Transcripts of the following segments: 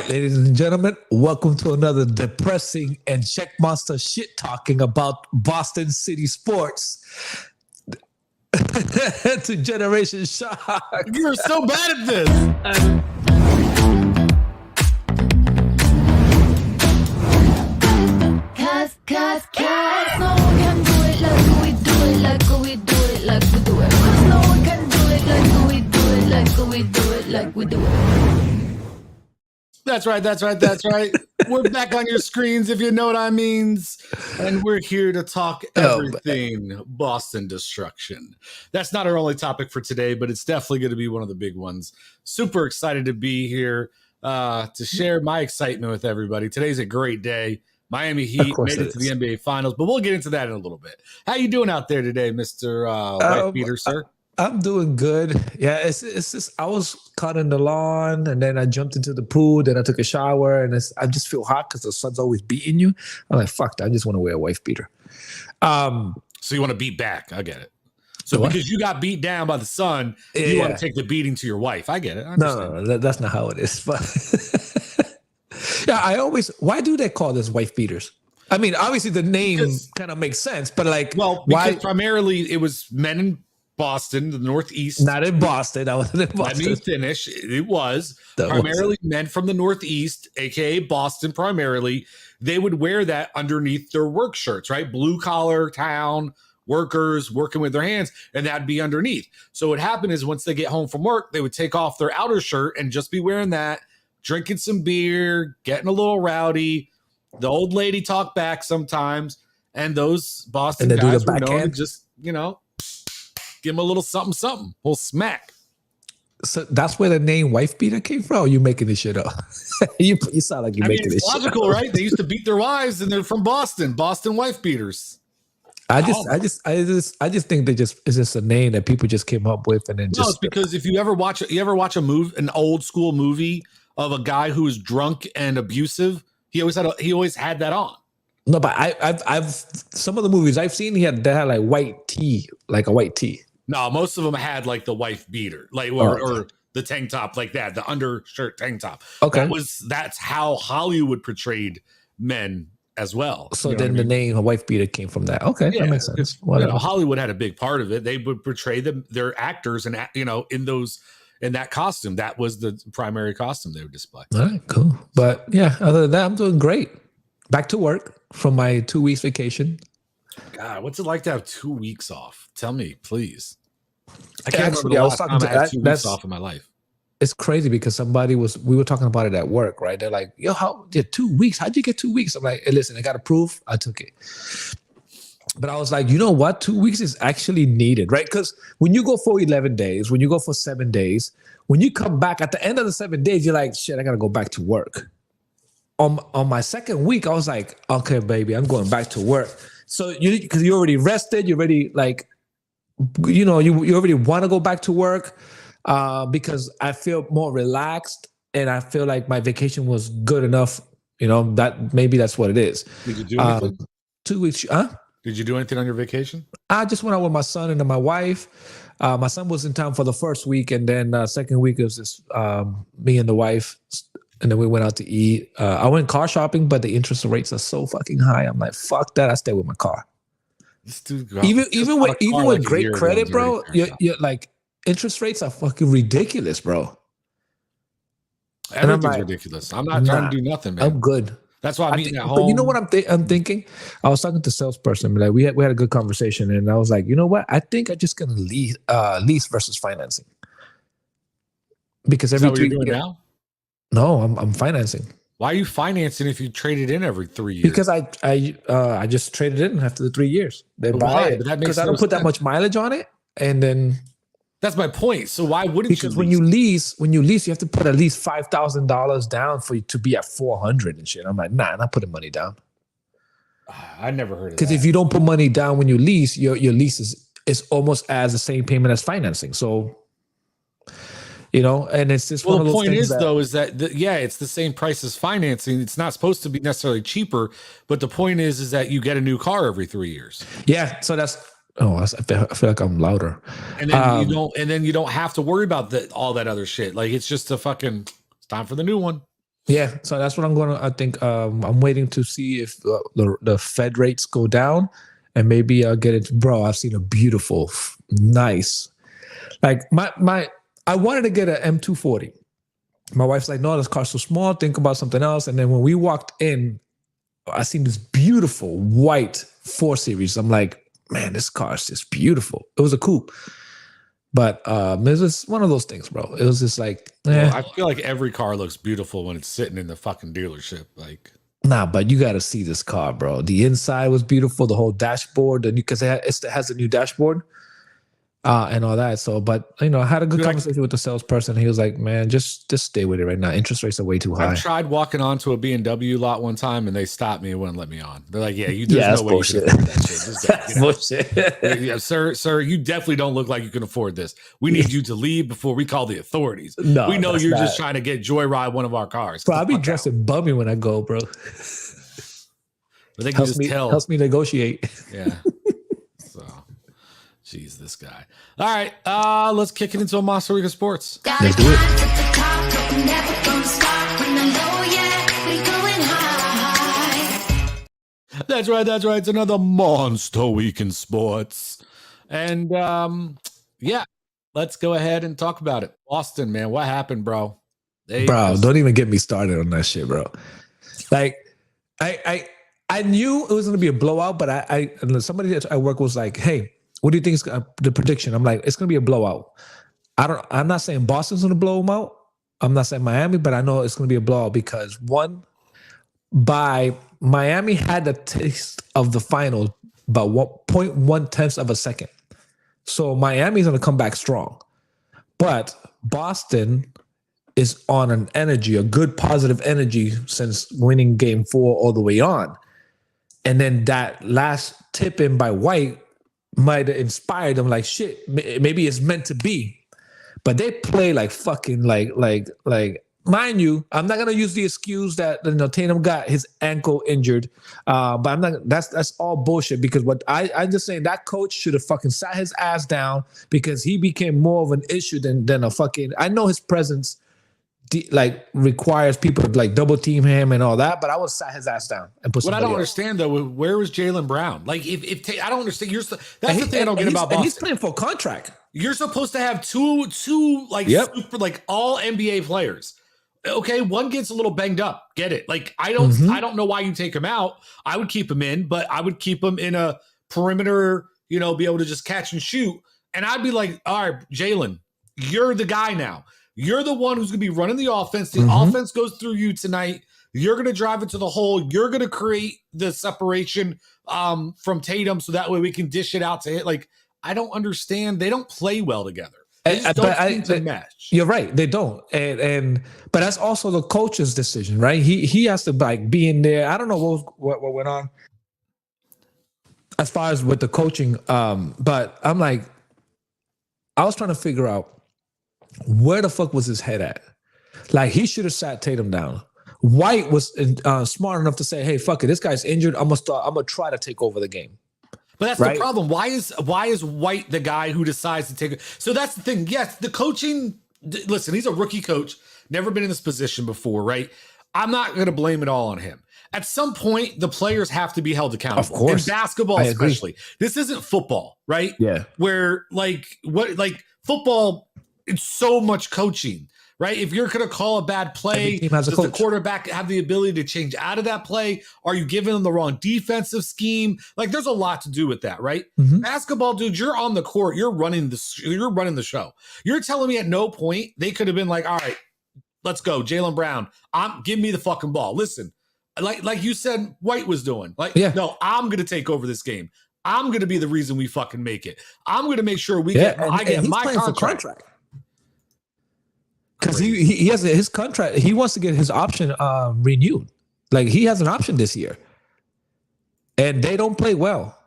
right, ladies and gentlemen, welcome to another depressing and check monster shit talking about Boston City sports. To Generation Shock. You're so bad at this. Cause no one can do it like we do it, like we do it, like we do it. Cause no one can do it like we do it, like we do it, like we do it. That's right. We're back on your screens, if you know what I mean. And we're here to talk everything Boston destruction. That's not our only topic for today, but it's definitely going to be one of the big ones. Super excited to be here to share my excitement with everybody. Today's a great day. Miami Heat made it to the NBA Finals, but we'll get into that in a little bit. How you doing out there today, Mr. White Peter, sir? I'm doing good. Yeah, it's just I was cutting the lawn, and then I jumped into the pool. Then I took a shower, and I just feel hot because the sun's always beating you. I'm like, fuck that. I just want to wear a wife beater. So you want to beat back? I get it. So because you got beat down by the sun, you want to take the beating to your wife. I get it. No, that's not how it is. But yeah, why do they call this wife beaters? I mean, obviously the name kind of makes sense, but because why? Primarily it was men in Boston, the Northeast. Not in Boston. I wasn't in Boston. Let me finish. It was primarily men from the Northeast, aka Boston primarily. They would wear that underneath their work shirts, right? Blue collar town workers working with their hands, and that'd be underneath. So what happened is once they get home from work, they would take off their outer shirt and just be wearing that, drinking some beer, getting a little rowdy. The old lady talked back sometimes, and those Boston guys were known to just, give them a little something, little smack. So that's where the name wife beater came from? Or are you making this shit up? you sound like you're making this shit up. It's logical, right? They used to beat their wives, and they're from Boston wife beaters. I just think it's just a name that people just came up with, and then it's because if you ever watch an old school movie of a guy who is drunk and abusive, he always had that on. No, but I've some of the movies I've seen, they had like white tee, like a white tee. No, most of them had like the wife beater, like or the tank top, like that, the undershirt tank top. Okay, that's how Hollywood portrayed men as well. So then the name a wife beater came from that. Okay, that makes sense. Hollywood had a big part of it. They would portray their actors and in that costume. That was the primary costume they would display. All right, cool. But yeah, other than that, I'm doing great. Back to work from my 2 weeks vacation. God, what's it like to have 2 weeks off? Tell me, please. I can't remember the last time I had 2 weeks off in my life. It's crazy because we were talking about it at work, right? They're like, yo, 2 weeks? How'd you get 2 weeks? I'm like, hey, listen, I got approved. I took it. But I was like, you know what? 2 weeks is actually needed, right? Because when you go for 11 days, when you go for 7 days, when you come back at the end of the 7 days, you're like, shit, I got to go back to work. On my second week, I was like, okay, baby, I'm going back to work. So because you already rested, you already you already want to go back to work. Because I feel more relaxed and I feel like my vacation was good enough, that maybe that's what it is. Did you do anything? 2 weeks, Did you do anything on your vacation? I just went out with my son and then my wife. My son was in town for the first week, and then second week it was just me and the wife, and then we went out to eat. I went car shopping, but the interest rates are so fucking high. I'm like, fuck that. I stay with my car. Even with great credit, bro, you're like, interest rates are fucking ridiculous, bro. Everything's ridiculous. I'm not trying to do nothing, man. I'm good. That's why I'm eating at home. But you know what I'm thinking? I was talking to a salesperson. Like we had a good conversation, and I was like, you know what? I think I'm just gonna lease versus financing. Because every 3 years now. No, I'm financing. Why are you financing if you trade it in every 3 years? Because I just traded it in after the 3 years. They buy it because I don't put that much mileage on it, and then. That's my point. So why wouldn't because you? Because when you lease, you have to put at least $5,000 down for you to be at 400 and shit. I'm like, nah, I'm not putting money down. I never heard of that. Because if you don't put money down when you lease, your lease is almost as the same payment as financing. So, and it's just one of those things. The point is that it's the same price as financing. It's not supposed to be necessarily cheaper, but the point is that you get a new car every 3 years. Yeah, so that's. Oh, I feel like I'm louder. And then you don't have to worry about all that other shit. Like it's just it's time for the new one. Yeah, so that's what I'm going to. I think I'm waiting to see if the Fed rates go down, and maybe I'll get it. Bro, I've seen a beautiful, nice, like my. I wanted to get an M240. My wife's like, no, this car's so small. Think about something else. And then when we walked in, I seen this beautiful white 4 Series. I'm like, man, this car is just beautiful. It was a coupe. But it was just one of those things, bro. It was just like, Well, I feel like every car looks beautiful when it's sitting in the fucking dealership. Like, nah, but you got to see this car, bro. The inside was beautiful. The whole dashboard, because it has a new dashboard and all that. So, but I had a good conversation with the salesperson. He was like, man, just stay with it right now. Interest rates are way too high. I've tried walking onto a BMW lot one time and they stopped me and wouldn't let me on. They're like, there's no way bullshit. you can afford that shit. Just That's bullshit. yeah, sir, you definitely don't look like you can afford this. We need you to leave before we call the authorities. No, we know you're just trying to get joyride one of our cars. Bro, I'll be dressing bummy when I go, bro. But they can just tell. Helps me negotiate. Yeah. So, jeez, this guy. All right, let's kick it into a Monster Rica Sports. Let's do it. That's right. It's another Monster Week in Sports. And yeah, let's go ahead and talk about it. Boston, man, what happened, bro? Don't even get me started on that shit, bro. Like, I knew it was going to be a blowout, but somebody at work was like, hey, what do you think is the prediction? I'm like, it's going to be a blowout. I'm not saying Boston's going to blow them out. I'm not saying Miami, but I know it's going to be a blowout because Miami had the taste of the final by 0.1 of a second. So Miami's going to come back strong. But Boston is on an energy, a good positive energy since winning game 4 all the way on. And then that last tip in by White might have inspired them like, shit, maybe it's meant to be. But they play like fucking like mind you, I'm not gonna use the excuse that Tatum got his ankle injured, but I'm not. That's all bullshit because what I'm just saying that coach should have fucking sat his ass down because he became more of an issue than a fucking. I know his presence requires people to double team him and all that, but I would sat his ass down and put. What I don't understand though, where was Jaylen Brown? Like if I don't understand, that's the thing I don't get about Boston. He's playing for a contract. You're supposed to have two super all NBA players. Okay, one gets a little banged up. Get it? Like I don't know why you take him out. I would keep him in, but I would keep him in a perimeter. Be able to just catch and shoot. And I'd be like, all right, Jaylen, you're the guy now. You're the one who's going to be running the offense. The offense goes through you tonight. You're going to drive it to the hole. You're going to create the separation from Tatum so that way we can dish it out to hit. Like, I don't understand. They don't play well together. They just don't seem to match. You're right. They don't. But that's also the coach's decision, right? He has to be in there. I don't know what went on as far as with the coaching. But I'm like, I was trying to figure out where the fuck was his head at? Like, he should have sat Tatum down. White was smart enough to say, hey, fuck it. This guy's injured. I'm going to try to take over the game. But that's the problem. Why is White the guy who decides to take it? So that's the thing. Yes, the coaching, listen, he's a rookie coach, never been in this position before, right? I'm not going to blame it all on him. At some point, the players have to be held accountable. Of course. In basketball, especially. This isn't football, right? Yeah. Where football, it's so much coaching, right? If you're going to call a bad play, does the quarterback have the ability to change out of that play? Are you giving them the wrong defensive scheme? Like, there's a lot to do with that, right? Basketball, dude, you're on the court. You're running the show. You're telling me at no point they could have been like, all right, let's go, Jaylen Brown. Give me the fucking ball. Listen, like you said, White was doing. No, I'm going to take over this game. I'm going to be the reason we fucking make it. I'm going to make sure I get my contract. Because he has his contract. He wants to get his option renewed. Like, he has an option this year. And they don't play well.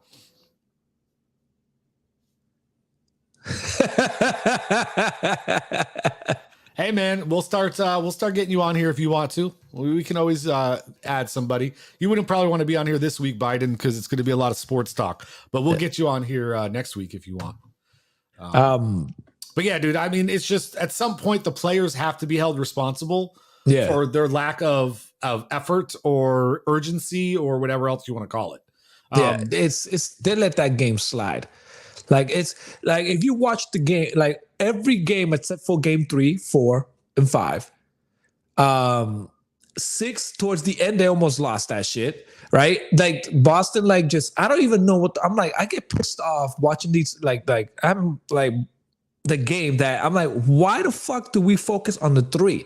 Hey man, we'll start getting you on here if you want to. We can always add somebody. You wouldn't probably want to be on here this week, Biden, because it's going to be a lot of sports talk. But we'll get you on here next week if you want. But yeah, dude, I mean, it's just at some point the players have to be held responsible Yeah. for their lack of effort or urgency or whatever else you want to call it. Yeah, it's they let that game slide. Like it's like if you watch the game, like every game except for game 3, 4, and 5. 6 towards the end, they almost lost that shit, right? Like Boston, like just I don't even know what I'm like. I get pissed off watching these like I'm like the game that I'm like, why the fuck do we focus on the 3?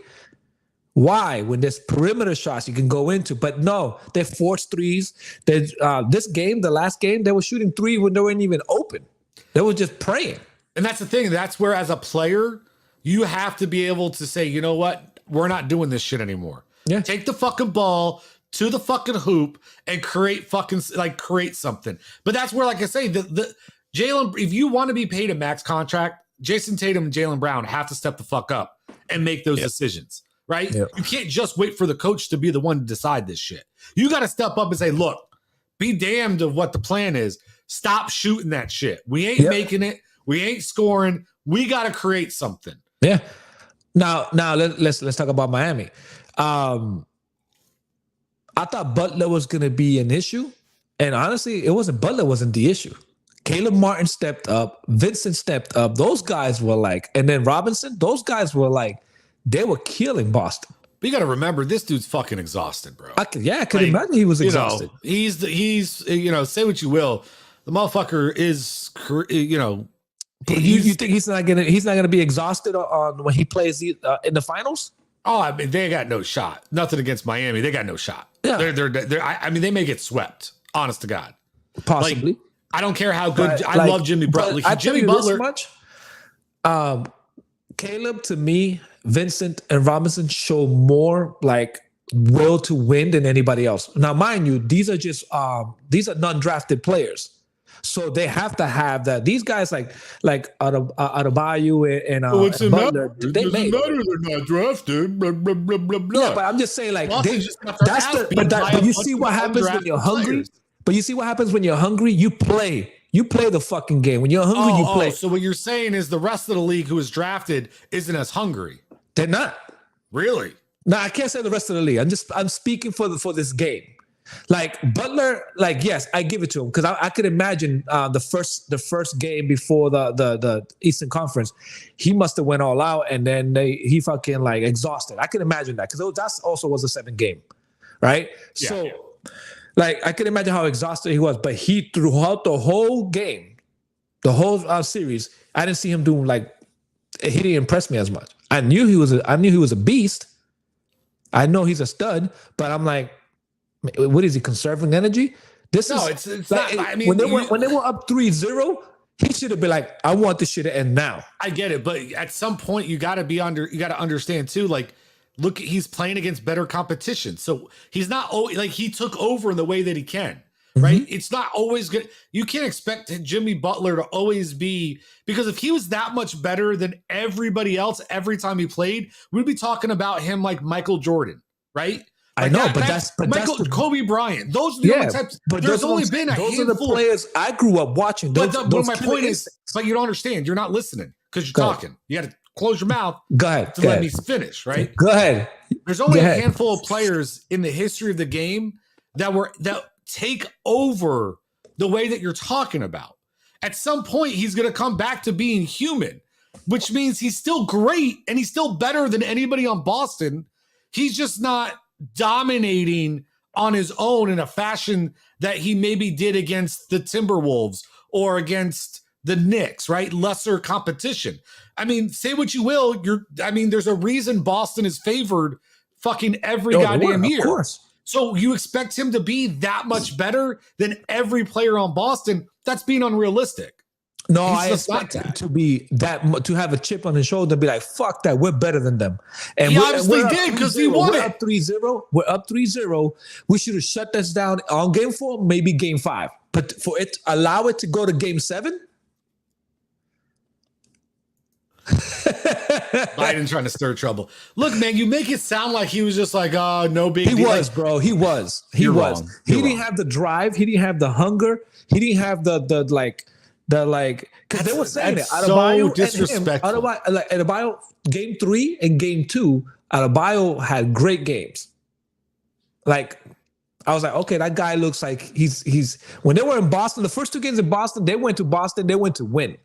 Why? When there's perimeter shots you can go into, but no, they forced threes. They this game, the last game, they were shooting 3 when they weren't even open. They were just praying. And that's the thing. That's where, as a player, you have to be able to say, you know what? We're not doing this shit anymore. Yeah. Take the fucking ball to the fucking hoop and create something. But that's where, like I say, the Jalen, if you want to be paid a max contract, Jason Tatum and Jaylen Brown have to step the fuck up and make those decisions, right? Yep. You can't just wait for the coach to be the one to decide this shit. You got to step up and say, look, be damned of what the plan is. Stop shooting that shit. We ain't making it. We ain't scoring. We got to create something. Yeah. Now let's talk about Miami. I thought Butler was going to be an issue, and honestly, Butler wasn't the issue. Caleb Martin stepped up. Vincent stepped up. Those guys were like, and then Robinson. Those guys were like, they were killing Boston. But you got to remember, this dude's fucking exhausted, bro. I could imagine he was exhausted. He's say what you will, the motherfucker is, you think he's not gonna be exhausted on when he plays in the finals? Oh, I mean, they got no shot. Nothing against Miami. They got no shot. Yeah. I mean, they may get swept. Honest to God. Possibly. Like, I don't care how good. I love Jimmy Butler. Jimmy Butler. Much, Caleb, to me, Vincent and Robinson show more like will to win than anybody else. Now, mind you, these are non-drafted players. So they have to have that. These guys like Adebayo and Butler, they made matter they're not drafted. Blah, blah, blah, blah, blah. Yeah, but I'm just saying, like, but you see what happens when you're hungry. But you see what happens when you're hungry. You play the fucking game. When you're hungry, you play. So what you're saying is the rest of the league who is drafted isn't as hungry. They're not. Really? No, I can't say the rest of the league. I'm speaking for this game. Like Butler, like yes, I give it to him because I could imagine the first game before the Eastern Conference, he must have went all out and then he fucking like exhausted. I can imagine that because that also was a 7 game, right? Yeah. So, like I can imagine how exhausted he was, but he throughout the whole game, the whole series, I didn't see him doing like he didn't impress me as much. I knew he was a beast. I know he's a stud, but I'm like, what is he conserving energy? It's like, not. I mean, when they were up 3-0, he should have been like, I want this shit to end now. I get it, but at some point you got to understand too. Like, look, he's playing against better competition, so he's not always like he took over in the way that he can. Right? Mm-hmm. It's not always good. You can't expect Jimmy Butler to always be, because if he was that much better than everybody else every time he played, we'd be talking about him like Michael Jordan, right? Like I know, but that's Kobe Bryant. Those are the only types. But there's only been a handful. Those are the players I grew up watching. But my point is, but you don't understand. You're not listening because you're talking. You got to close your mouth. Go ahead. Let me finish. Right. Go ahead. There's only a handful of players in the history of the game that take over the way that you're talking about. At some point, he's going to come back to being human, which means he's still great and he's still better than anybody on Boston. He's just not dominating on his own in a fashion that he maybe did against the Timberwolves or against the Knicks, right? Lesser competition. I mean, say what you will. There's a reason Boston is favored fucking every goddamn year. Of course. So you expect him to be that much better than every player on Boston? That's being unrealistic. No, I expect him to be to have a chip on his shoulder and be like, fuck that, we're better than them. And he obviously did because he won it. We're up 3-0. We're up 3-0. We should have shut this down on game 4, maybe game 5. But for it, allow it to go to game 7? Biden trying to stir trouble. Look, man, you make it sound like he was just like, no big deal. He was, bro. He was. He was. He didn't have the drive. He didn't have the hunger. He didn't have the because they were saying it. So disrespectful. Adebayo, game 3 and game 2 Adebayo had great games. Like, I was like, okay, that guy looks like he's when they were in Boston, the first 2 games in Boston, they went to Boston, they went to win.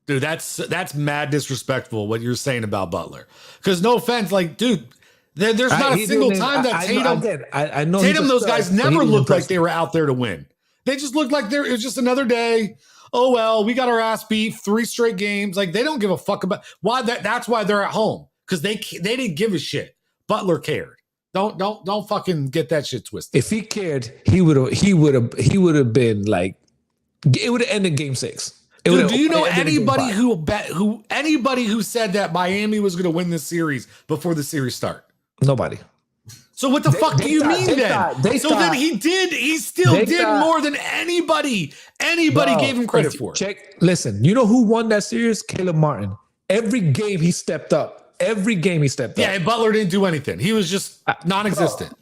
Dude, that's mad disrespectful what you're saying about Butler. Because no offense, like, dude, there's not a single time that Tatum, those guys never looked like they were out there to win. They just looked like it was just another day. Oh, well, we got our ass beat 3 straight games. Like, they don't give a fuck about why that's why they're at home. Because they didn't give a shit. Butler cared. Don't fucking get that shit twisted. If he cared, he would have been like, it would have ended game 6. Dude, do you know anybody who said that Miami was going to win this series before the series start? Nobody. So what the fuck do you mean then? Then he still did more than anybody gave him credit for. Listen, you know who won that series? Caleb Martin. Every game he stepped up. Yeah, and Butler didn't do anything. He was just non-existent.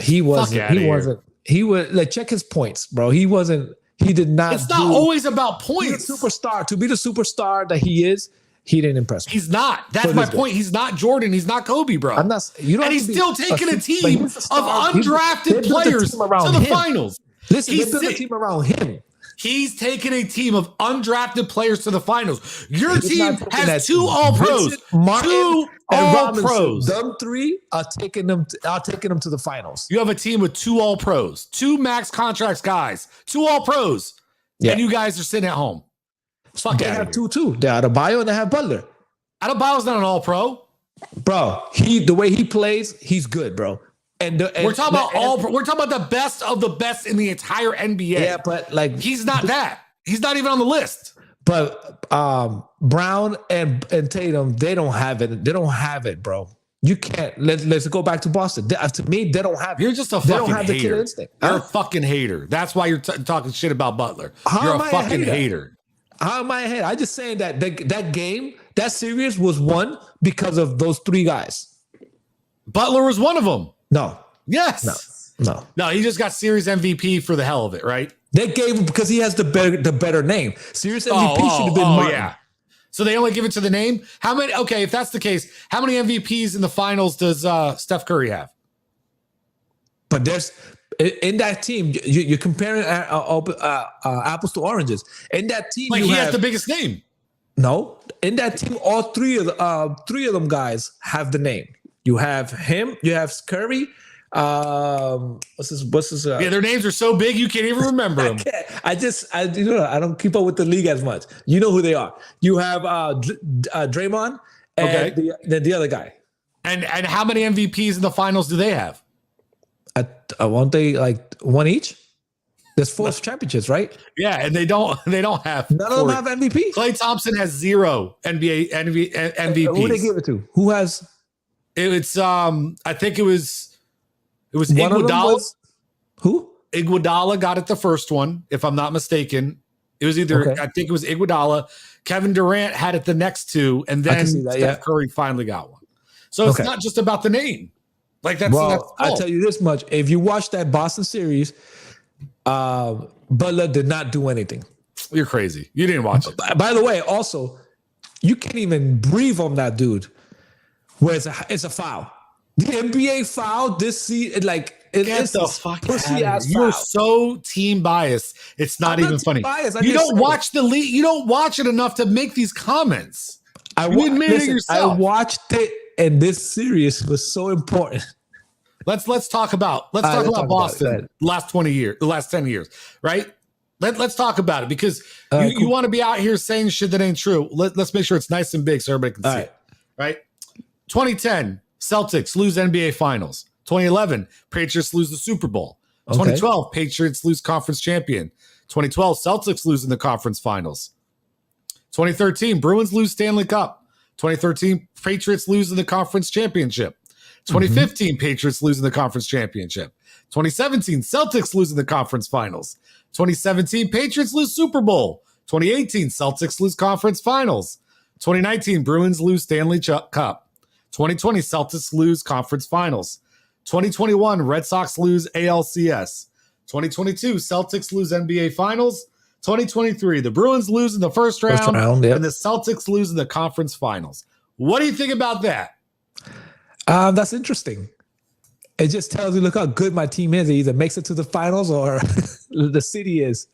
He wasn't. He was like, check his points, bro. He did not. It's not always about points. To be the superstar that he is, he didn't impress me. He's not. That's my point. He's not Jordan. He's not Kobe, bro. I'm not. You don't. And he's still taking a team of undrafted players to the finals. Listen, they built a team around him. He's taking a team of undrafted players to the finals. Your team has 2 All-Pros. Two All-Pros. Them 3 are taking them to the finals. You have a team with 2 All-Pros, 2 max contracts guys, 2 All-Pros, and you guys are sitting at home. They have 2 too. They have Adebayo and they have Butler. Adebayo's not an All-Pro, bro. The way he plays, he's good, bro. We're talking about the best of the best in the entire NBA. Yeah, but like, he's not that. He's not even on the list. But Brown and Tatum, they don't have it. They don't have it, bro. You can't. Let's go back to Boston. To me, they don't have it. You're just a fucking hater. You're a fucking hater. That's why you're talking shit about Butler. You're a fucking hater. How am I a hater? I'm just saying that that game, that series was won because of those 3 guys. Butler was one of them. No. Yes. No. He just got Series MVP for the hell of it, right? They gave him because he has the better name. Series MVP should have been Martin. Yeah. So they only give it to the name? How many? Okay, if that's the case, how many MVPs in the finals does Steph Curry have? But there's in that team, you're comparing apples to oranges. In that team, he has the biggest name. No, in that team, all 3 of them guys have the name. You have him. You have Curry. What's his? Their names are so big you can't even remember them. I don't keep up with the league as much. You know who they are. You have Draymond and the other guy. And how many MVPs in the finals do they have? Won't they like 1 each? There's 4 championships, right? Yeah, and they don't have. None of them have MVP. Klay Thompson has 0 NBA MVPs. Who they give it to? Who has? It's I think it was Iguodala. Who? Iguodala got it the first one, if I'm not mistaken. It was either I think it was Iguodala. Kevin Durant had it the next 2, and then Steph Curry finally got one. So it's not just about the name. Like that's I'll tell you this much: if you watch that Boston series, Butler did not do anything. You're crazy. You didn't watch it. By the way, also, you can't even breathe on that dude. Where it's a foul. The NBA foul this season, it's the fuck pussy ass foul. You're so team biased. It's not even funny. You don't watch the league. You don't watch it enough to make these comments. You admit it yourself. I watched it, and this series was so important. Let's talk about Boston. The last 10 years, right? Let's talk about it because you want to be out here saying shit that ain't true. Let's make sure it's nice and big so everybody can see it, right? 2010, Celtics lose NBA Finals. 2011, Patriots lose the Super Bowl. 2012, Patriots lose conference champion. 2012, Celtics lose in the conference finals. 2013, Bruins lose Stanley Cup. 2013, Patriots lose in the conference championship. 2015, Patriots lose in the conference championship. 2017, Celtics lose in the conference finals. 2017, Patriots lose Super Bowl. 2018, Celtics lose conference finals. 2019, Bruins lose Stanley Cup. 2020, Celtics lose conference finals. 2021, Red Sox lose ALCS. 2022, Celtics lose NBA finals. 2023, the Bruins lose in the first round and the Celtics lose in the conference finals. What do you think about that? That's interesting. It just tells you, look how good my team is. It either makes it to the finals or the city is.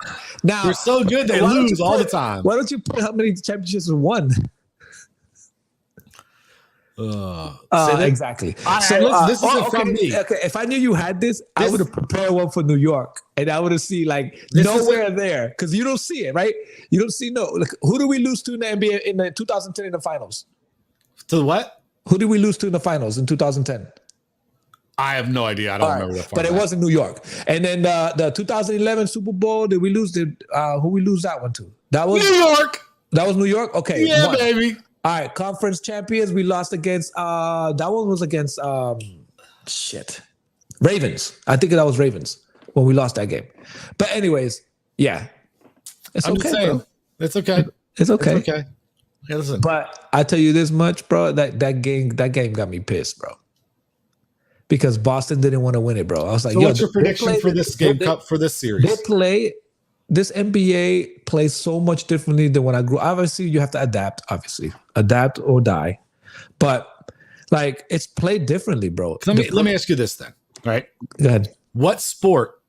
Now They're so good they lose all the time. Why don't you put how many championships won? Exactly. This isn't from me. Okay, if I knew you had this, I would have prepared one for New York, and I would have seen like nowhere there because you don't see it, right? You don't see Like, who do we lose to in the NBA in the 2010 in the finals? To what? Who did we lose to in the finals in 2010? I have no idea. I don't remember that. But it was in New York. And then the 2011 Super Bowl, did we lose? Who we lose that one to? That was New York. That was New York. Okay, yeah, baby. All right, conference champions. We lost against that one was against Ravens. I think that was Ravens when we lost that game. But anyways, yeah, I'm just saying, it's okay. It's okay. It's okay. Yeah, listen. But I tell you this much, bro. That game got me pissed, bro. Because Boston didn't want to win it, bro. I was like, so what's your prediction for this game cup for this series? This NBA plays so much differently than when I grew. Obviously, you have to adapt. Obviously, adapt or die. But like, it's played differently, bro. Let me ask you this then. All right. Go ahead. What sport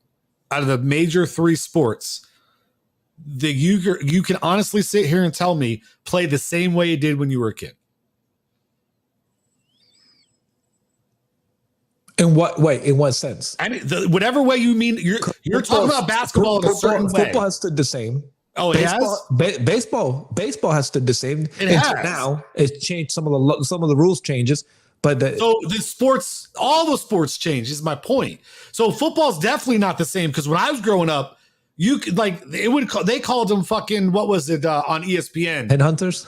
out of the major 3 sports that you can honestly sit here and tell me play the same way it did when you were a kid? In what way? In what sense? Whatever way you mean, you're talking about basketball in a certain way. Football has stood the same. Oh, it has? Baseball has stood the same. It has. Now it's changed some of the rules changes, but so the sports, all the sports change is my point. So football's definitely not the same because when I was growing up, you could they called them fucking, what was it on ESPN? And Hunters.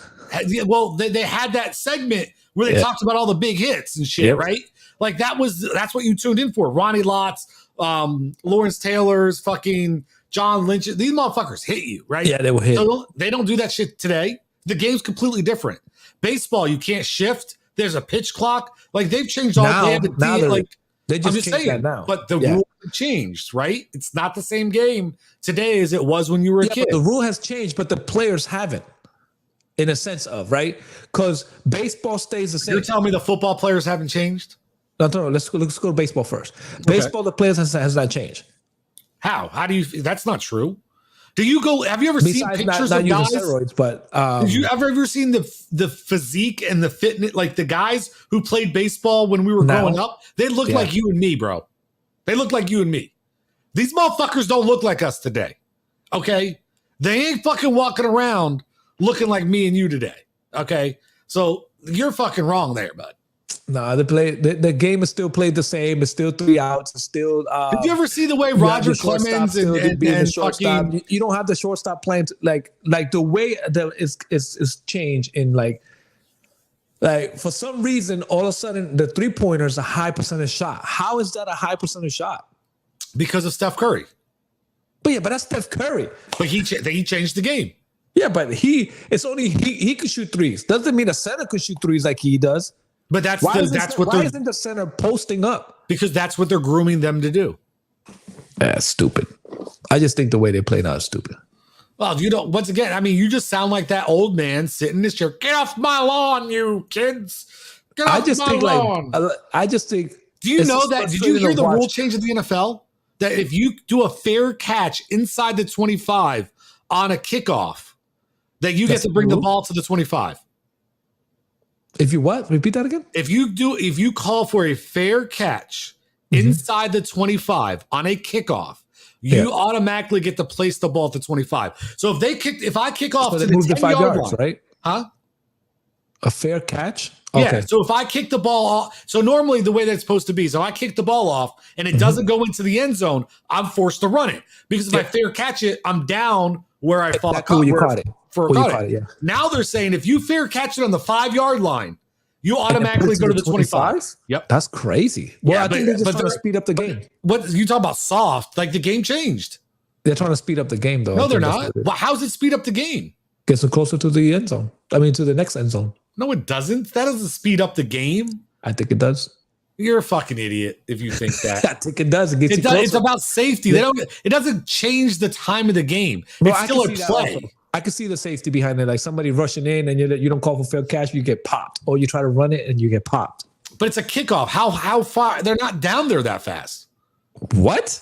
Well, they had that segment where they talked about all the big hits and shit, right? Like that's what you tuned in for. Ronnie Lott's, Lawrence Taylor's, fucking John Lynch. These motherfuckers hit you, right? Yeah, they will hit. So they don't do that shit today. The game's completely different. Baseball, you can't shift. There's a pitch clock. Like they've changed all. They just changed that now. But the rule changed, right? It's not the same game today as it was when you were a kid. But the rule has changed, but the players haven't. In a sense of, right? Because baseball stays the same. You're telling me the football players haven't changed? No. Let's go to baseball first. Baseball, the players has not changed. How? How do you? That's not true. Do you go? Have you ever seen pictures of guys? Steroids, but have you ever seen the physique and the fitness? Like the guys who played baseball when we were growing up, they look like you and me, bro. They look like you and me. These motherfuckers don't look like us today. Okay, they ain't fucking walking around looking like me and you today. Okay, so you're fucking wrong there, bud. No, the game is still played the same. It's still 3 outs. It's still. Did you ever see the way Roger Clemens and shortstop? You don't have the shortstop playing like the way that is changed in like for some reason all of a sudden the 3-pointer is a high percentage shot. How is that a high percentage shot? Because of Steph Curry. But that's Steph Curry. But he changed the game. Yeah, but he could shoot threes. Doesn't mean a center could shoot threes like he does. But why isn't the center posting up? Because that's what they're grooming them to do. That's stupid. I just think the way they play now is stupid. Well, once again, I mean, you just sound like that old man sitting in this chair. Get off my lawn, you kids. Get off my lawn. I just think. Do you know that? Did you hear the rule change of the NFL? That if you do a fair catch inside the 25 on a kickoff, that you get to bring the ball to the 25. If you what? Repeat that again? If you call for a fair catch inside the 25 on a kickoff, you automatically get to place the ball at the 25. So if I kick off to the 10-yard line, right? Huh? A fair catch? Yeah. Okay. So if I kick the ball off, so normally the way that's supposed to be, so I kick the ball off and it doesn't go into the end zone, I'm forced to run it. Because if I fair catch it, I'm down where I caught it. Now they're saying if you fair catch it on the 5-yard line, you automatically go to the 25. Yep. That's crazy. Well, I think they're just trying to speed up the game. What you talking about soft? Like the game changed. They're trying to speed up the game, though. No, they're not. Well, how's it speed up the game? Gets it closer to the end zone. I mean, to the next end zone. No, it doesn't. That doesn't speed up the game. I think it does. You're a fucking idiot if you think that. I think it does. It gets you closer. It's about safety. It doesn't change the time of the game. It's still a play. I can see the safety behind it. Like somebody rushing in and you don't call for fair catch, you get popped. Or you try to run it and you get popped. But it's a kickoff. How far? They're not down there that fast. What?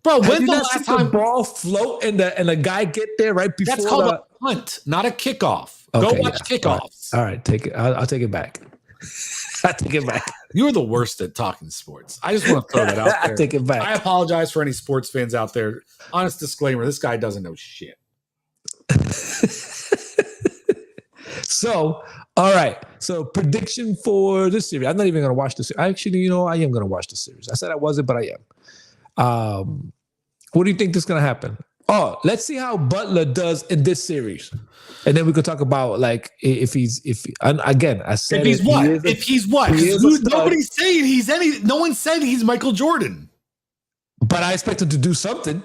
Bro, Have when's you the not last seen the time? ball float and the guy get there right before? That's called a punt, not a kickoff. Okay, Go watch kickoffs. All right, take it. I'll take it back. I take it back. You're the worst at talking sports. I just want to throw that out there. I take it back. I apologize for any sports fans out there. Honest disclaimer: this guy doesn't know shit. So, all right. So, prediction for this series. I'm not even going to watch this. Actually, you know, I am going to watch the series. I said I wasn't, but I am. What do you think is going to happen? Oh, let's see how Butler does in this series, and then we could talk about like if he's again. I said If he's it, what? he is a- If he's what? he is 'Cause a stud. nobody's saying he's any. No one said he's Michael Jordan. But I expect him to do something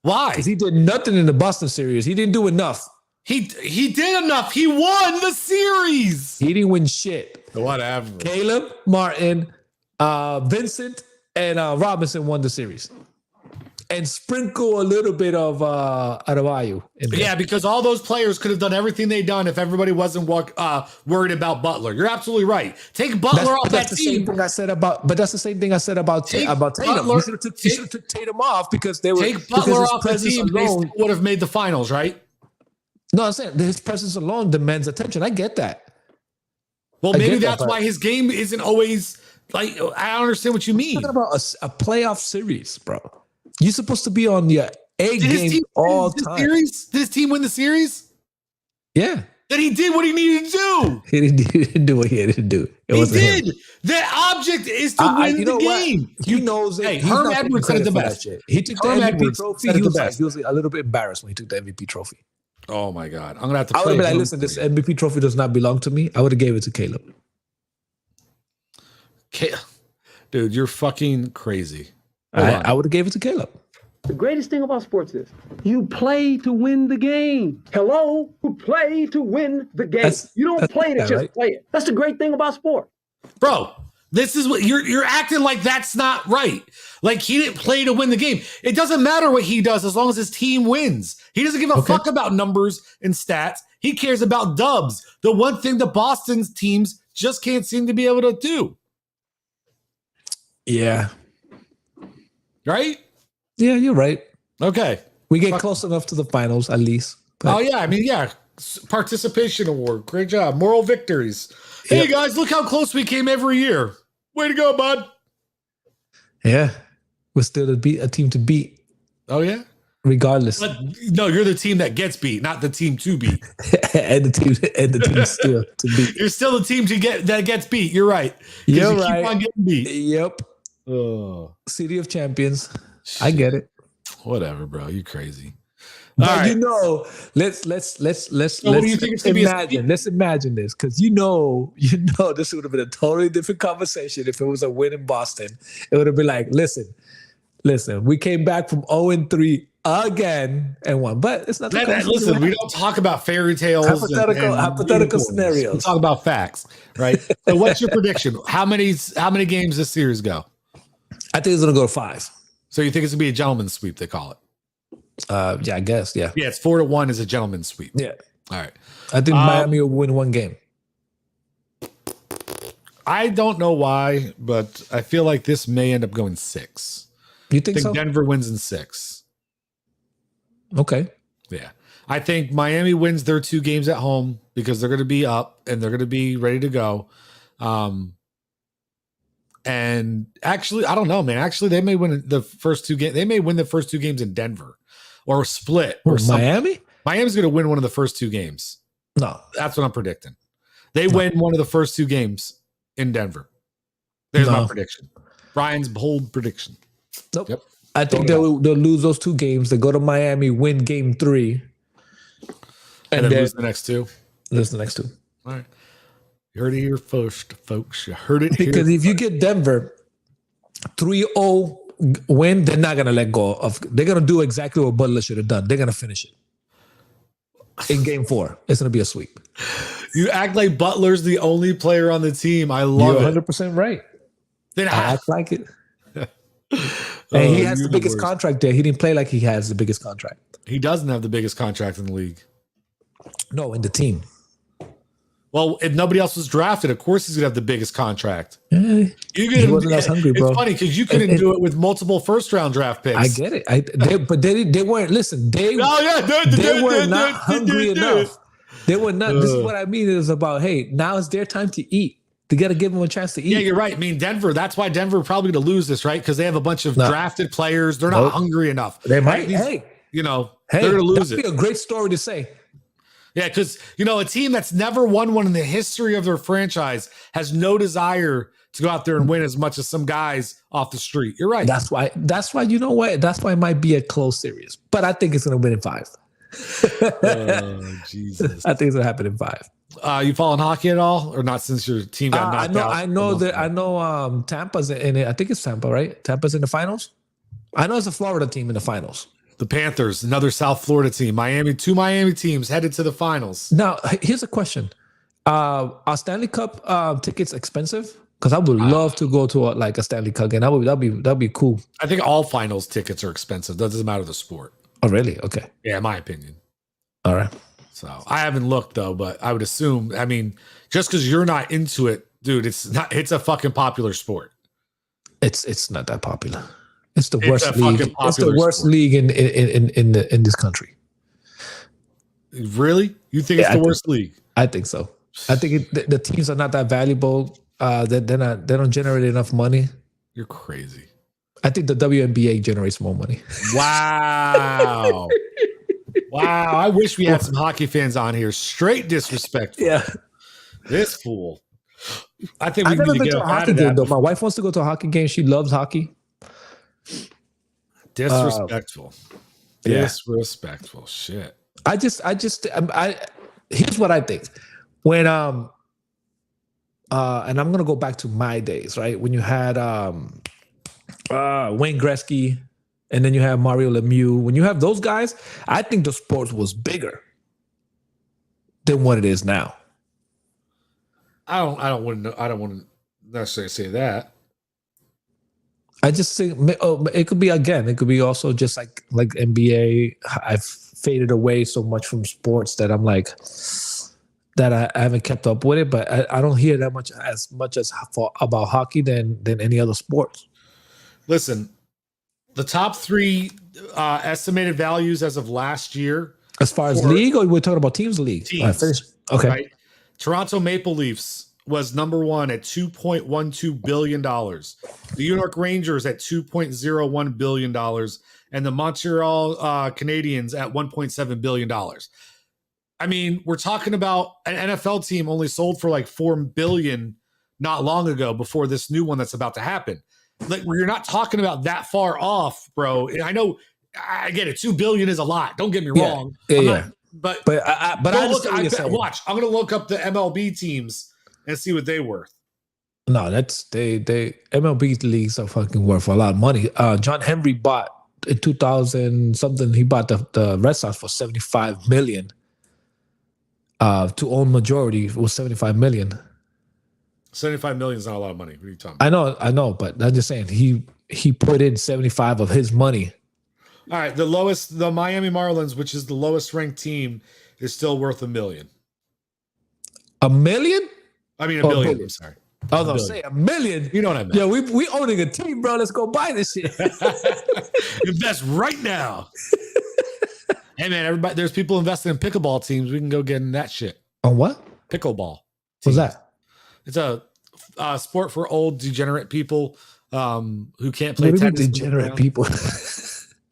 Why? because he did nothing in the Boston series. He didn't do enough. He did enough. He won the series. He didn't win shit. Whatever. Caleb, Martin, Vincent, and Robinson won the series. And sprinkle a little bit of Adebayo in there. Yeah, because all those players could have done everything they done if everybody wasn't worried about Butler. You're absolutely right. Take Butler off that That's the same team. thing I said about. But that's the same thing I said about Tatum. Butler- You should have took Tatum off because they were Take Butler his off the presence team. They alone. still would have made the finals, right? No, I'm saying his presence alone demands attention. I get that. Well, I maybe get that, that's but- why his game isn't always like. I don't understand what you mean. I'm talking about a playoff series, bro. You're supposed to be on your A Did his game team all win the time. series? Did his team win the series? Yeah. Then he did what he needed to do. He didn't do what he had to do. It He wasn't him. did. The object is to win you the know what? game. He knows it. Hey, He's Herm not taking Edwards said it credit the for that best. shit. He took the Herm MVP Edwards trophy. said it He the was, best. he was a little bit embarrassed when he took the MVP trophy. Oh my God. I'm gonna have to I would play. have been like, him. listen, this MVP trophy does not belong to me. I would have gave it to Caleb. Dude, you're fucking crazy. Hold on. I would have gave it to Caleb. The greatest thing about sports is you play to win the game. Hello? You play to win the game. You don't play to that, just right? play it. That's the great thing about sport. Bro, this is what you're acting like that's not right. Like he didn't play to win the game. It doesn't matter what he does as long as his team wins. He doesn't give a fuck about numbers and stats. He cares about dubs. The one thing the Boston's teams just can't seem to be able to do. Yeah. Right? Yeah, you're right. Okay. We get close enough to the finals, at least. But Oh yeah, I mean, yeah. Participation award. Great job. Moral victories. Hey Yep. guys, look how close we came every year. Way to go, bud. yeah, we're still a team to beat, Oh yeah. regardless. But no, you're the team that gets beat, not the team to beat. and the team still to beat. You're still the team that gets beat. You're right. 'Cause You're you right. keep on getting beat. Yep. Oh, City of Champions. I get it. whatever, bro. You crazy. But All right. you know, let's what do you think it's gonna be a imagine. Let's imagine this, because you know, this would have been a totally different conversation if it was a win in Boston. It would have been like, listen, we came back from 0-3 again and won. But it's not the case. Listen, we don't talk about fairy tales. Hypothetical unicorns. scenarios. We talk about facts, right? So, what's your prediction? How many games this series go? I think it's gonna go to 5. So you think it's gonna be a gentleman's sweep? They call it. Yeah, I guess. Yeah. Yeah, it's 4-1 is a gentleman's sweep. Yeah. All right. I think Miami will win 1 game. I don't know why, but I feel like this may end up going 6. You I think think so? Denver wins in 6. Okay. Yeah. I think Miami wins their 2 games at home because they're going to be up and they're going to be ready to go. And actually, I don't know, man. Actually, they may win the first 2 games. They may win the first 2 games in Denver or split or something. Miami? Miami's going to win one of the first 2 games. No. That's what I'm predicting. They win one of the first 2 games in Denver. There's my No. prediction. Brian's bold prediction. Nope. Yep. I think they'll lose those 2 games. They go to Miami, win game 3, And then lose the next 2. lose the next 2. All right. You heard it here first, folks. You heard it here. Because if you get Denver 3-0 win, they're not gonna let go of. They're gonna do exactly what Butler should have done. They're gonna finish it in game 4. It's gonna be a sweep. You act like Butler's the only player on the team. I love You're it. 100% right. Then I act like it. And he has the biggest contract there. He didn't play like he has the biggest contract. He doesn't have the biggest contract in the league. No, in the team. Well, if nobody else was drafted, of course he's gonna have the biggest contract. He wasn't as hungry, bro. It's funny because you couldn't do it with multiple first-round draft picks. I get it. But they weren't. Listen, they were not hungry enough. They were not. This is what I mean. Is about, hey, now it's their time to eat. They got to give them a chance to eat. Yeah, you're right. I mean, Denver. That's why Denver probably going to lose this, right? Because they have a bunch of drafted players. They're not hungry enough. They might. They're going to lose it. That'd be a great story to say. Yeah, because a team that's never won one in the history of their franchise has no desire to go out there and win as much as some guys off the street. You're right. That's why. You know what? That's why it might be a close series, but I think it's going to win in 5. Oh, Jesus! I think it's going to happen in 5. You following hockey at all, or not? Since your team got knocked out. I know Tampa's in it. I think it's Tampa, right? Tampa's in the finals. I know it's a Florida team in the finals. The Panthers, another South Florida team. Two Miami teams headed to the finals. Now, here's a question: are Stanley Cup tickets expensive? Because I would love to go to a Stanley Cup game. That'd be cool. I think all finals tickets are expensive. That doesn't matter the sport. Oh, really? Okay. Yeah, in my opinion. All right. So I haven't looked though, but I would assume. I mean, just because you're not into it, dude, it's not. It's a fucking popular sport. It's not that popular. It's the worst league. It's the worst league in this country. Really? You think it's the worst league? I think so. I think the teams are not that valuable. They don't generate enough money. You're crazy. I think the WNBA generates more money. Wow. Wow. I wish we had some hockey fans on here. Straight disrespectful. Yeah. This fool. I think we I've never need to been get to a hockey game though. My wife wants to go to a hockey game. She loves hockey. Disrespectful. Disrespectful. Shit. Here's what I think. When and I'm gonna go back to my days, right? When you had Wayne Gretzky, and then you have Mario Lemieux. When you have those guys, I think the sport was bigger than what it is now. I don't want to necessarily say that. I just think it could be again. It could be also just like NBA. I've faded away so much from sports that I'm like that I haven't kept up with it. But I don't hear that much as about hockey than any other sports. Listen, the top 3 estimated values as of last year. As far as league, or we're talking about teams league? Teams. Okay. Right? Toronto Maple Leafs was number 1 at $2.12 billion. The New York Rangers at $2.01 billion. And the Montreal Canadiens at $1.7 billion. I mean, we're talking about an NFL team only sold for like $4 billion not long ago before this new one that's about to happen. Like, you're not talking about that far off, bro. I know, I get it. $2 billion is a lot. Don't get me wrong. But I watch. I'm going to look up the MLB teams and see what they worth. No, they MLB leagues are fucking worth a lot of money. John Henry bought in 2000 something. He bought the Red Sox for $75 million. To own majority was $75 million. $75 million is not a lot of money. What are you talking about? I know, but I'm just saying he put in 75 of his money. All right, the Miami Marlins, which is the lowest ranked team, is still worth $1 million. $1 million? I mean, $1 billion. I'm sorry. I was gonna say $1 million. You know what I meant? Yeah, we owning a team, bro. Let's go buy this shit. Invest right now. Hey man, everybody, there's people investing in pickleball teams. We can go get in that shit. On what? Pickleball. What's that? It's a sport for old degenerate people who can't play tennis. Degenerate people.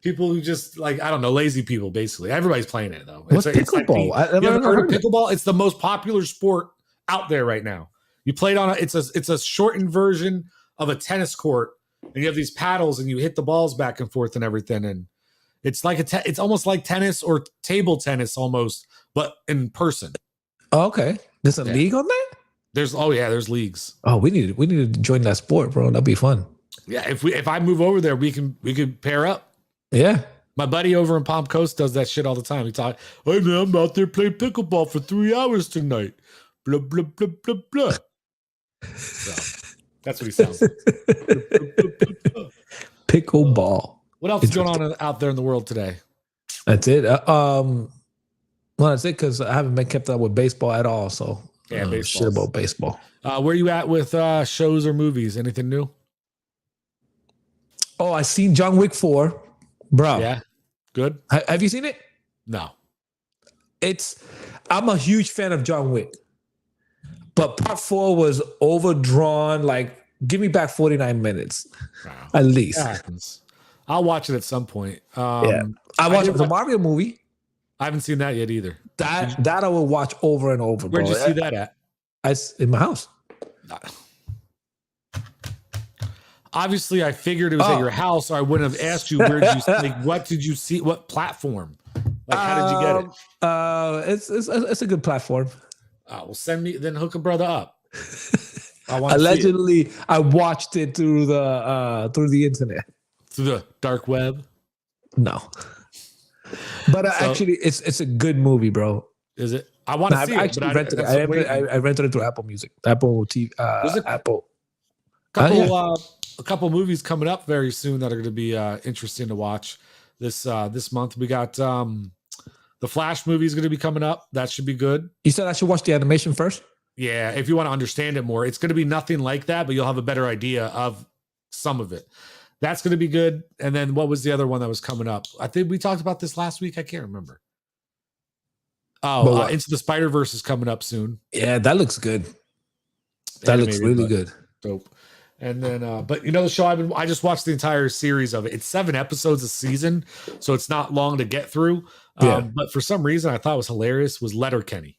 People who just I don't know, lazy people. Basically, everybody's playing it though. What's pickleball? You ever heard of pickleball? It's the most popular sport out there right now. You play it on it's a shortened version of a tennis court, and you have these paddles, and you hit the balls back and forth and everything. And it's like it's almost like tennis or table tennis almost, but in person. Oh, okay, there's a league on that. There's leagues. Oh, we need to join that sport, bro. That'd be fun. Yeah, if I move over there, we could pair up. Yeah. My buddy over in Palm Coast does that shit all the time. He talks, hey man, I'm out there playing pickleball for 3 hours tonight. Blah blah blah blah blah. So, that's what he sounds like. Pickleball. What else is going on out there in the world today? That's it. Well, that's it because I haven't been kept up with baseball at all. So Yeah, baseball. Shit about baseball. Where you at with shows or movies? Anything new? Oh, I seen John Wick 4. Bro. Yeah. Good. Have you seen it? No. I'm a huge fan of John Wick. But part 4 was overdrawn. Like, give me back 49 minutes. Wow. At least. That happens. I'll watch it at some point. I watched the Mario movie. I haven't seen that yet either. That I will watch over and over. Where'd you see that at? In my house. Obviously, I figured it was at your house, or I wouldn't have asked you. Where did you like? What did you see? What platform? Like, how did you get it? It's a good platform. Well, send me, then hook a brother up. Allegedly, I watched it through the internet. Through the dark web? No. But actually, it's a good movie, bro. Is it? I want to see it. Actually rented it. I rented it through Apple Music. Apple TV. Apple. A couple movies coming up very soon that are going to be interesting to watch this month. We got the Flash movie is going to be coming up. That should be good. You said I should watch the animation first? Yeah, if you want to understand it more. It's going to be nothing like that, but you'll have a better idea of some of it. That's going to be good. And then what was the other one that was coming up? I think we talked about this last week. I can't remember. Into the Spider-Verse is coming up soon. Yeah, that looks good. That looks really good. Dope. And then, but you know, the show I just watched the entire series of it. It's 7 episodes a season, so it's not long to get through. But for some reason, I thought it was hilarious. Was Letterkenny?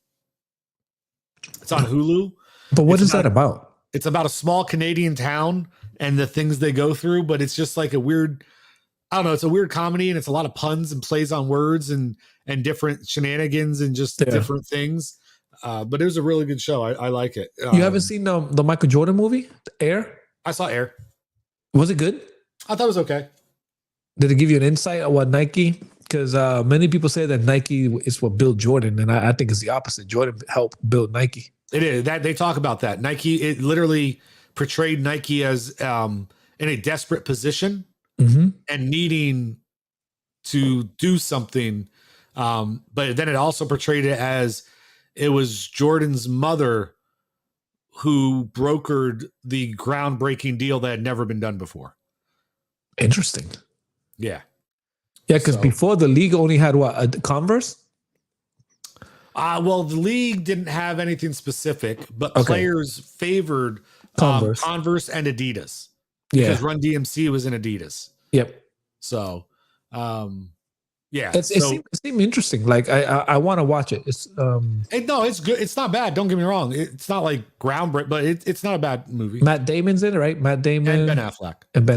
It's on Hulu. But what is that about? It's about a small Canadian town and the things they go through. But it's just like a weird, I don't know. It's a weird comedy, and it's a lot of puns and plays on words and different shenanigans and just different things. But it was a really good show. I like it. You haven't seen the Michael Jordan movie, Air? I saw Air. Was it good? I thought it was okay. Did it give you an insight on what Nike? Because many people say that Nike is what built Jordan, and I think it's the opposite. Jordan helped build Nike. It is that they talk about that. Nike, it literally portrayed Nike as in a desperate position and needing to do something. But then it also portrayed it as it was Jordan's mother who brokered the groundbreaking deal that had never been done before. Interesting. Yeah. Yeah, because before the league only had what, Converse? Well, the league didn't have anything specific, but players favored Converse and Adidas. Because Run DMC was in Adidas. Yep. So, yeah. It seemed interesting. Like I want to watch it. It's it's good. It's not bad. Don't get me wrong. It's not like groundbreaking, but it's not a bad movie. Matt Damon's in it, right? Matt Damon and Ben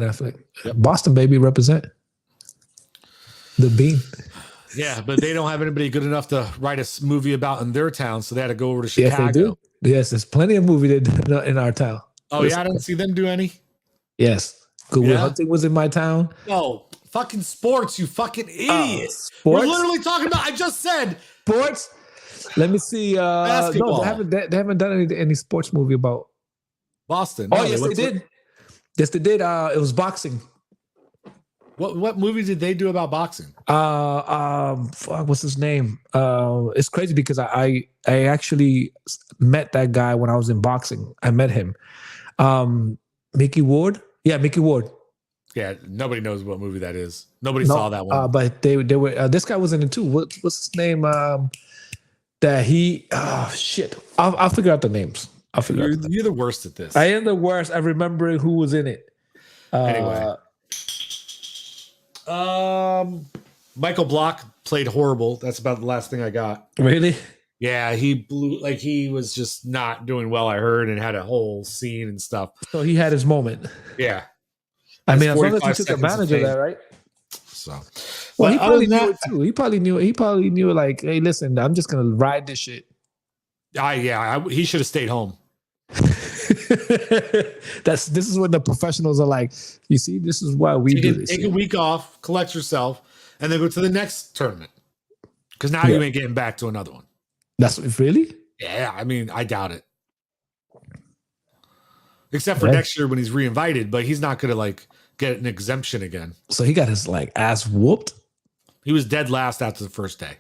Affleck. Yep. Boston, baby, represent the Bean. Yeah, but they don't have anybody good enough to write a movie about in their town, so they had to go over to Chicago. Yes, they do. Yes, there's plenty of movies in our town. Oh, yeah, I didn't see them do any. Yes, Good Will Hunting was in my town. No, fucking sports, you fucking idiot. We're literally talking about. I just said sports. Let me see. Basketball. No, they haven't done any sports movie about Boston. Oh, yes, they did. Yes, they did. It was boxing. What movie did they do about boxing? What's his name? It's crazy because I actually met that guy when I was in boxing. I met him. Mickey Ward. Yeah, Mickey Ward. Yeah, nobody knows what movie that is. Nobody saw that one. But they were. This guy was in it too. What's his name? That he. Oh shit! I'll figure out the names. You're the worst at this. I am the worst at remembering who was in it. Anyway. Michael Block played horrible. That's about the last thing I got. Really? Yeah, he blew, like he was just not doing well, I heard, and had a whole scene and stuff. So he had his moment. Yeah. I mean, as long as he took advantage of that, right? So, well, he probably knew it too. He probably knew like, hey, listen, I'm just gonna ride this shit. He should have stayed home. This is when the professionals are like, you see, this is why we do this. Take a week off, collect yourself, and then go to the next tournament. Because now you ain't getting back to another one. That's really? Yeah, I mean, I doubt it. Except for next year when he's reinvited, but he's not gonna like get an exemption again. So he got his like ass whooped. He was dead last after the first day.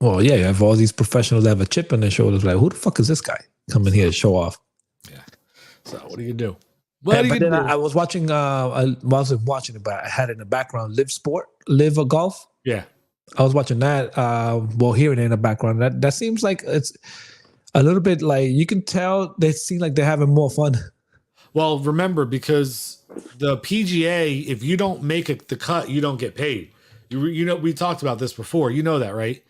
Well, yeah, you have all these professionals that have a chip on their shoulders. Like, who the fuck is this guy coming here to show off? Yeah. So what do you do? But then I was watching. I wasn't watching it, but I had it in the background. Live a Golf. Yeah. I was watching that. Hearing it in the background. That seems like it's a little bit like you can tell they seem like they're having more fun. Well, remember, because the PGA, if you don't make the cut, you don't get paid. You know, we talked about this before. You know that, right?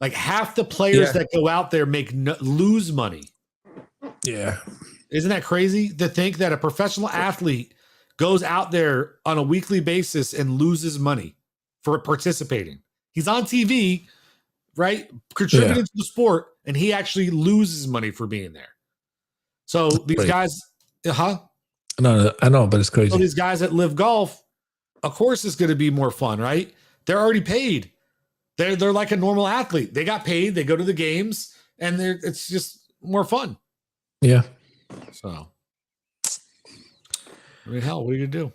Like half the players that go out there lose money. Yeah. Isn't that crazy to think that a professional athlete goes out there on a weekly basis and loses money for participating? He's on TV, right? Contributing to the sport, and he actually loses money for being there. So these guys, No, I know, but it's crazy. So these guys that live golf, of course, it's going to be more fun, right? They're already paid. They're like a normal athlete. They got paid. They go to the games, and it's just more fun. Yeah. So, I mean, hell, what are you gonna do?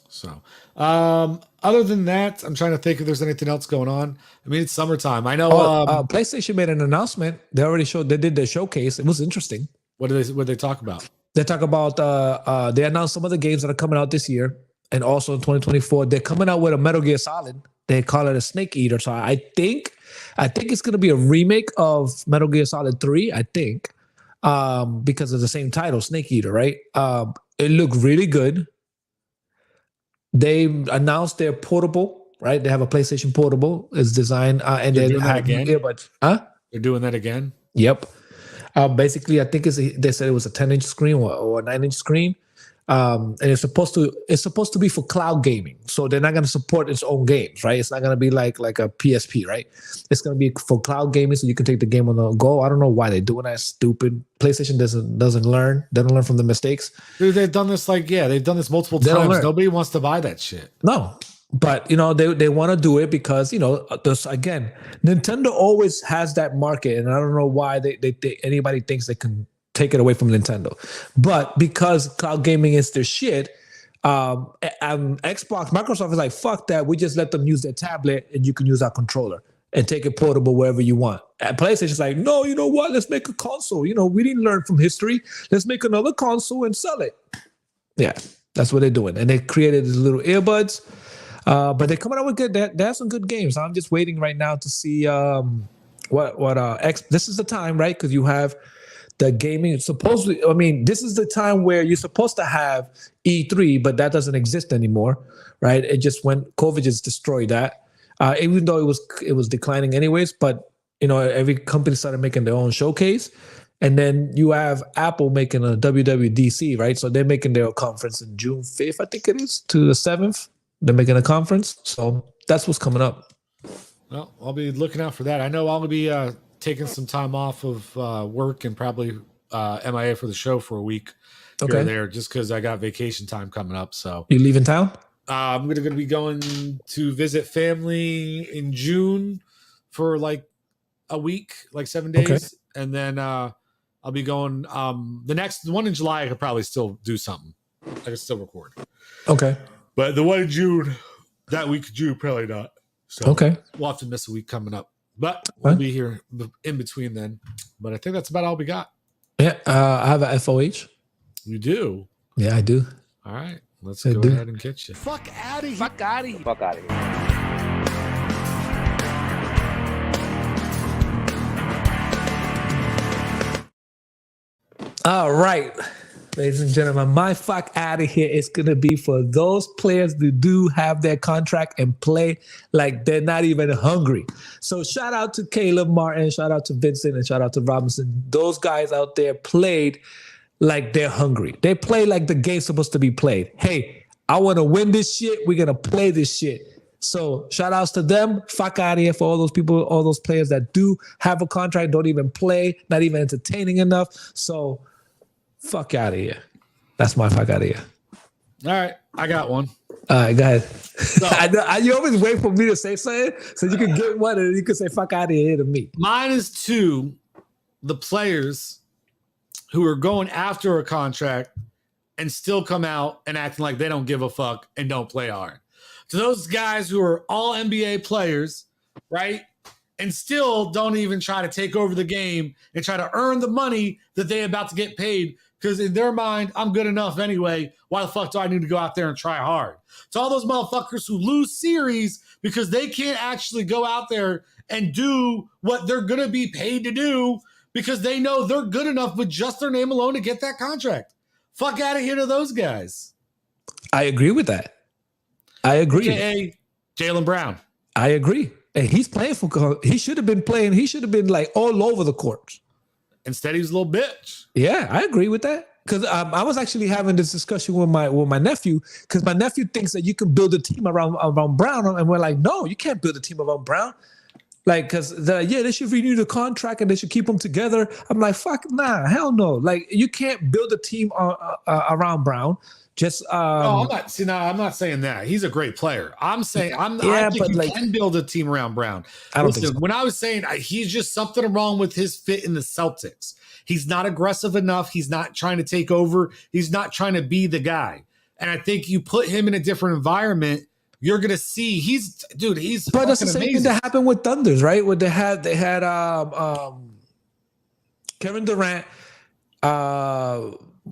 So, other than that, I'm trying to think if there's anything else going on. I mean, it's summertime. I know. PlayStation made an announcement. They already showed. They did their showcase. It was interesting. What did they talk about? They talk about. They announced some of the games that are coming out this year, and also in 2024, they're coming out with a Metal Gear Solid. They call it a Snake Eater. So I think it's going to be a remake of Metal Gear Solid 3. I think. Because of the same title, Snake Eater, right? It looked really good. They announced their portable, right? They have a PlayStation Portable. It's designed, and then have earbuds. They're doing that again? Yep. Basically, I think they said it was a 10-inch screen or a 9-inch screen. And it's supposed to be for cloud gaming. So they're not going to support its own games, right? It's not going to be like a PSP, right? It's going to be for cloud gaming, so you can take the game on the go. I don't know why they're doing that. Stupid. PlayStation doesn't learn. They don't learn from the mistakes. Dude, they've done this they've done this multiple times. Nobody wants to buy that shit. No. But they want to do it because this again, Nintendo always has that market, and I don't know why anybody thinks they can take it away from Nintendo. But because cloud gaming is their shit, Microsoft is like, fuck that. We just let them use their tablet and you can use our controller and take it portable wherever you want. And PlayStation's like, no, you know what? Let's make a console. We didn't learn from history. Let's make another console and sell it. Yeah, that's what they're doing. And they created these little earbuds. But they're coming out with good. They have some good games. I'm just waiting right now to see this is the time, right? Because you have the gaming. Supposedly, I mean, this is the time where you're supposed to have E3, but that doesn't exist anymore, right? It just COVID just destroyed that. Even though it was declining anyways, but every company started making their own showcase. And then you have Apple making a WWDC, right? So they're making their conference in June 5th, I think it is, to the 7th. They're making a conference. So that's what's coming up. Well, I'll be looking out for that. I know I'll be taking some time off of work and probably MIA for the show for a week here or there, just because I got vacation time coming up. So you leaving town? I'm going to be going to visit family in June for like a week, like 7 days. Okay. And then I'll be going the one in July. I could probably still do something. I could still record. Okay. But the one in June, that week of June, probably not. So we'll have to miss a week coming up. But we'll be here in between then. But I think that's about all we got. Yeah, I have a FOH. You do? Yeah, I do. All right. Let's go ahead and catch you. Fuck out of here. Fuck out of here. Fuck out of here. All right, ladies and gentlemen, my fuck out of here is going to be for those players who do have their contract and play like they're not even hungry. So shout out to Caleb Martin, shout out to Vincent, and shout out to Robinson. Those guys out there played like they're hungry. They play like the game's supposed to be played. Hey, I want to win this shit. We're going to play this shit. So shout outs to them. Fuck out of here for all those people, all those players that do have a contract, don't even play, not even entertaining enough. So fuck out of here. That's my fuck out of here. All right. I got one. All right, go ahead. So, you always wait for me to say something so you can get one and you can say fuck out of here to me. Mine is to the players who are going after a contract and still come out and acting like they don't give a fuck and don't play hard. To those guys who are all NBA players right? And still don't even try to take over the game and try to earn the money that they're about to get paid. Because in their mind, I'm good enough anyway. Why the fuck do I need to go out there and try hard? To all those motherfuckers who lose series because they can't actually go out there and do what they're going to be paid to do because they know they're good enough with just their name alone to get that contract. Fuck out of here to those guys. I agree with that. I agree. AKA Jaylen Brown. I agree. And he's playing for. He should have been playing. He should have been like all over the court. Instead, he's a little bitch. Yeah, I agree with that. Because I was actually having this discussion with my nephew. Because my nephew thinks that you can build a team around Brown, and we're like, no, you can't build a team around Brown. Like, because they should renew the contract and they should keep them together. I'm like, fuck, nah, hell no. Like, you can't build a team around Brown. Just no, I'm not. See, no, I'm not saying that. He's a great player. I'm saying I think you can build a team around Brown. I don't think so. When I was saying he's just something wrong with his fit in the Celtics. He's not aggressive enough. He's not trying to take over. He's not trying to be the guy. And I think you put him in a different environment, you're gonna see he's. But that's the same thing that happened with Thunders, right? Where they had Kevin Durant.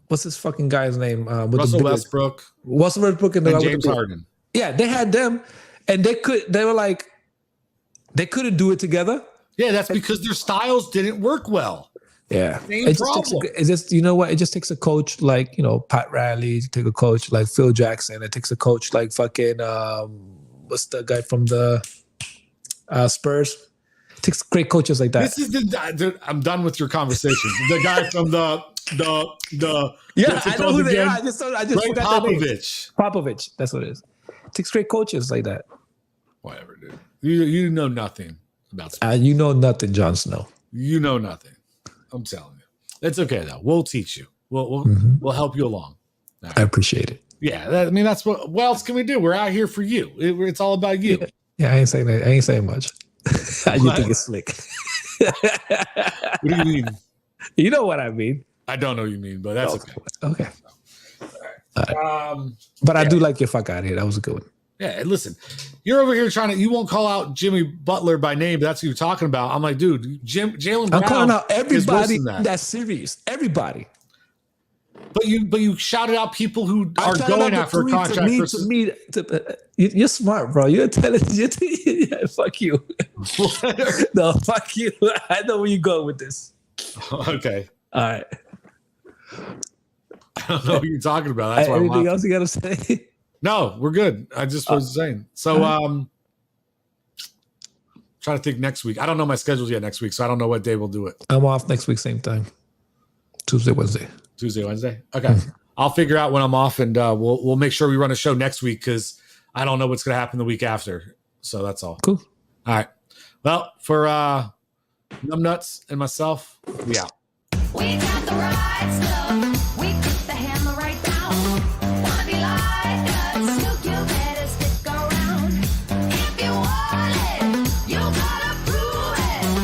What's this fucking guy's name? Russell Westbrook. Russell Westbrook and James Harden. Yeah, they had them, and they couldn't do it together. Yeah, that's because their styles didn't work well. Yeah, Same problem. It just you know what? It just takes a coach like Pat Riley. To take a coach like Phil Jackson. It takes a coach like fucking what's the guy from the Spurs? It takes great coaches like that. This is I'm done with your conversation. The guy from the I know who they are. I just forgot Popovich. Popovich. That's what it is. It takes great coaches like that. Whatever, dude. You know nothing about sports. You know nothing, Jon Snow. You know nothing. I'm telling you. It's okay though. We'll teach you. We'll help you along. Right. I appreciate it. Yeah, that's what else can we do? We're out here for you. It's all about you. Yeah, I ain't saying that. I ain't saying much. You think it's slick? What do you mean? You know what I mean. I don't know what you mean, but that's okay. Okay. All right. But I do like your fuck out of here. That was a good one. Yeah, listen, you're over here you won't call out Jimmy Butler by name, but that's what you're talking about. I'm like, dude, Jaylen Brown. I'm calling out everybody in that series. Everybody. But you shouted out people who are going after a contract. You're smart, bro. You're intelligent. Yeah, fuck you. No, fuck you. I know where you go with this. Okay. All right. I don't know what you're talking about. That's why anything else you got to say? No, we're good. I just was saying. So, trying to think next week. I don't know my schedules yet next week, so I don't know what day we'll do it. I'm off next week, same time. Tuesday, Wednesday. Okay. I'll figure out when I'm off, and we'll make sure we run a show next week because I don't know what's going to happen the week after. So that's all. Cool. All right. Well, for Numbnuts and myself, we out. We got the right stuff.